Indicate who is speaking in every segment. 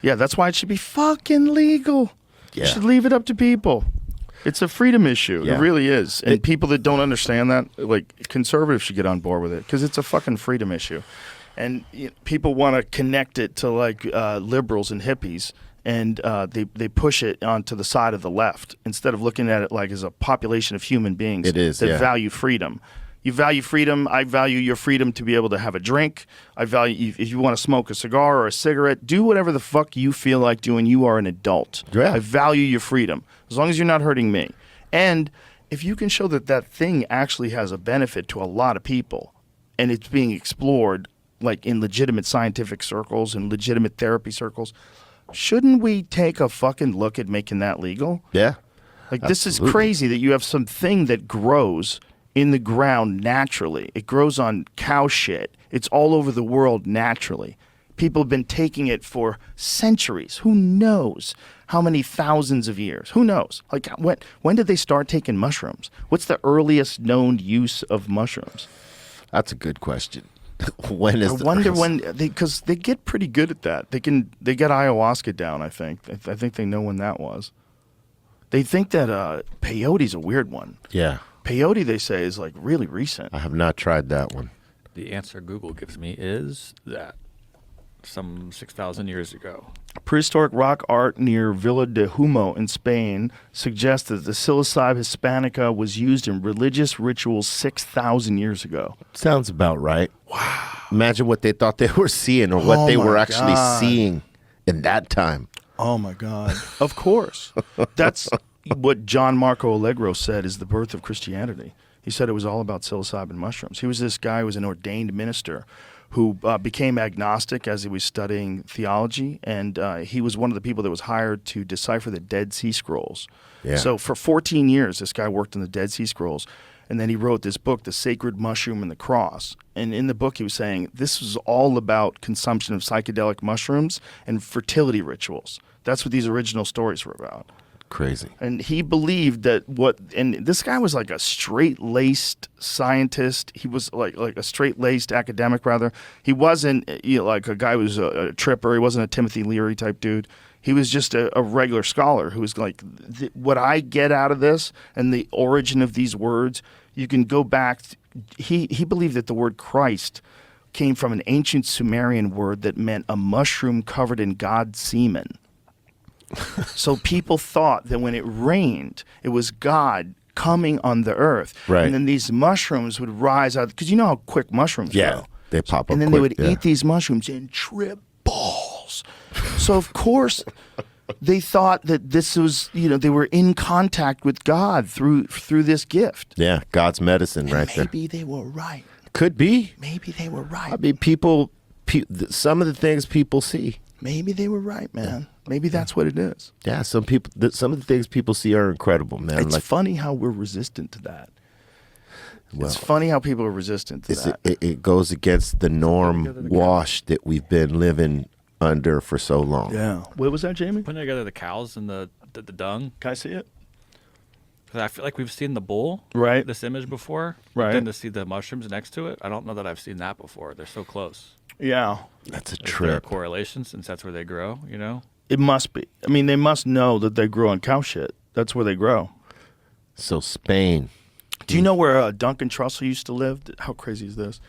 Speaker 1: Yeah, that's why it should be fucking legal.
Speaker 2: Yeah.
Speaker 1: You should leave it up to people. It's a freedom issue.
Speaker 2: Yeah.
Speaker 1: It really is. And people that don't understand that, like conservatives should get on board with it because it's a fucking freedom issue. And people want to connect it to like liberals and hippies. And they push it onto the side of the left instead of looking at it like as a population of human beings that value freedom. You value freedom. I value your freedom to be able to have a drink. I value if you want to smoke a cigar or a cigarette, do whatever the fuck you feel like doing. You are an adult.
Speaker 2: Yeah.
Speaker 1: I value your freedom as long as you're not hurting me. And if you can show that that thing actually has a benefit to a lot of people and it's being explored like in legitimate scientific circles and legitimate therapy circles, shouldn't we take a fucking look at making that legal?
Speaker 2: Yeah.
Speaker 1: Like, this is crazy that you have something that grows in the ground naturally. It grows on cow shit. It's all over the world naturally. People have been taking it for centuries. Who knows how many thousands of years? Who knows? Like, when did they start taking mushrooms? What's the earliest known use of mushrooms?
Speaker 2: That's a good question.
Speaker 1: I wonder when, because they get pretty good at that. They get ayahuasca down, I think. I think they know when that was. They think that peyote's a weird one.
Speaker 2: Yeah.
Speaker 1: Peyote, they say, is like really recent.
Speaker 2: I have not tried that one.
Speaker 3: The answer Google gives me is that some 6,000 years ago.
Speaker 1: Prehistoric rock art near Villa de Humo in Spain suggests that the psilocybe hispanica was used in religious rituals 6,000 years ago.
Speaker 2: Sounds about right. Wow. Imagine what they thought they were seeing or what they were actually seeing in that time.
Speaker 1: Oh, my God. Of course. That's what John Marco Allegro said is the birth of Christianity. He said it was all about psilocybin mushrooms. He was this guy who was an ordained minister who became agnostic as he was studying theology, and he was one of the people that was hired to decipher the Dead Sea Scrolls.
Speaker 2: Yeah.
Speaker 1: So for 14 years, this guy worked on the Dead Sea Scrolls, and then he wrote this book, The Sacred Mushroom and the Cross. And in the book, he was saying this was all about consumption of psychedelic mushrooms and fertility rituals. That's what these original stories were about.
Speaker 2: Crazy. And
Speaker 1: he believed that and this guy was like a straight-laced scientist. He was like a straight-laced academic, rather. He wasn't like a guy who was a tripper. He wasn't a Timothy Leary type dude. He was just a regular scholar who was like, what I get out of this and the origin of these words, you can go back. He believed that the word Christ came from an ancient Sumerian word that meant a mushroom covered in God's semen. So people thought that when it rained, it was God coming on the earth.
Speaker 2: Right.
Speaker 1: And then these mushrooms would rise out. Because you know how quick mushrooms go.
Speaker 2: They pop up
Speaker 1: and then
Speaker 2: quick,
Speaker 1: they would eat these mushrooms and trip balls. So, of course, they thought that this was, they were in contact with God through this gift.
Speaker 2: Yeah, God's medicine right there.
Speaker 1: Maybe they were right.
Speaker 2: Could be.
Speaker 1: Maybe they were right.
Speaker 2: I mean, some of the things people see.
Speaker 1: Maybe they were right, man. Maybe that's what it is.
Speaker 2: Yeah, some of the things people see are incredible, man.
Speaker 1: It's funny how we're resistant to that.
Speaker 2: Well,
Speaker 1: it's funny how people are resistant to that.
Speaker 2: It goes against the norm wash that we've been living under for so long.
Speaker 1: Yeah. What was that, Jamie?
Speaker 3: Putting together the cows and the dung.
Speaker 1: Can I see it?
Speaker 3: 'Cause I feel like we've seen the bull,
Speaker 1: right?
Speaker 3: This image before,
Speaker 1: right?
Speaker 3: Then to see the mushrooms next to it, I don't know that I've seen that before. They're so close.
Speaker 1: Yeah,
Speaker 2: that's a
Speaker 3: trip.
Speaker 2: trip.
Speaker 3: Is there a correlation since that's where they grow?
Speaker 1: It must be. I mean, they must know that they grow on cow shit. That's where they grow.
Speaker 2: So Spain.
Speaker 1: Do you know where Duncan Trussell used to live? How crazy is this?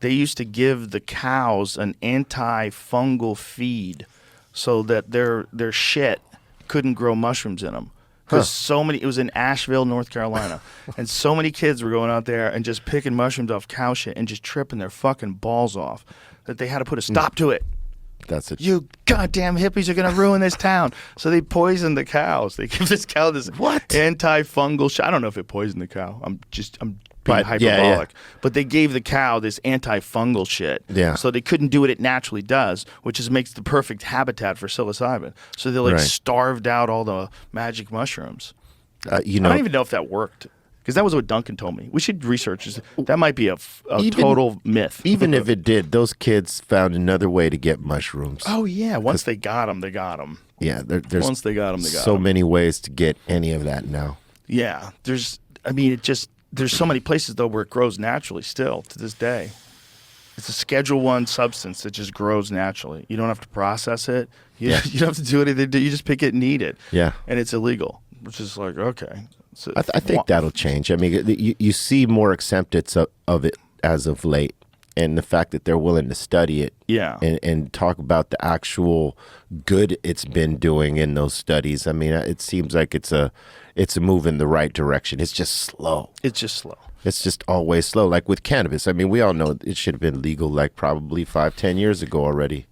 Speaker 1: They used to give the cows an anti-fungal feed so that their shit couldn't grow mushrooms in them. Because it was in Asheville, North Carolina, and so many kids were going out there and just picking mushrooms off cow shit and just tripping their fucking balls off that they had to put a stop to it.
Speaker 2: That's it.
Speaker 1: You goddamn hippies are going to ruin this town. So they poisoned the cows. They give this cow this antifungal shit. I don't know if it poisoned the cow. I'm being hyperbolic. Yeah. But they gave the cow this antifungal shit.
Speaker 2: Yeah.
Speaker 1: So they couldn't do what it naturally does, which makes the perfect habitat for psilocybin. So they starved out all the magic mushrooms. I don't even know if that worked. Because that was what Duncan told me. We should research this. That might be a total myth.
Speaker 2: Even if it did, those kids found another way to get mushrooms.
Speaker 1: Oh, yeah. Once they got them, they got them.
Speaker 2: Yeah. There's
Speaker 1: Once they got them, they got
Speaker 2: so
Speaker 1: them.
Speaker 2: many ways to get any of that now.
Speaker 1: Yeah. There's so many places, though, where it grows naturally still to this day. It's a Schedule I substance that just grows naturally. You don't have to process it. You,
Speaker 2: Yeah.
Speaker 1: you don't have to do anything. You just pick it and eat it.
Speaker 2: Yeah.
Speaker 1: And it's illegal, which is like, okay. So
Speaker 2: I think that'll change. I mean, you see more acceptance of it as of late, and the fact that they're willing to study it,
Speaker 1: Yeah.
Speaker 2: and talk about the actual good it's been doing in those studies. I mean, it seems like it's a move in the right direction. It's just slow.
Speaker 1: It's just slow.
Speaker 2: It's just always slow. Like with cannabis, I mean, we all know it should have been legal like probably 5-10 years ago already.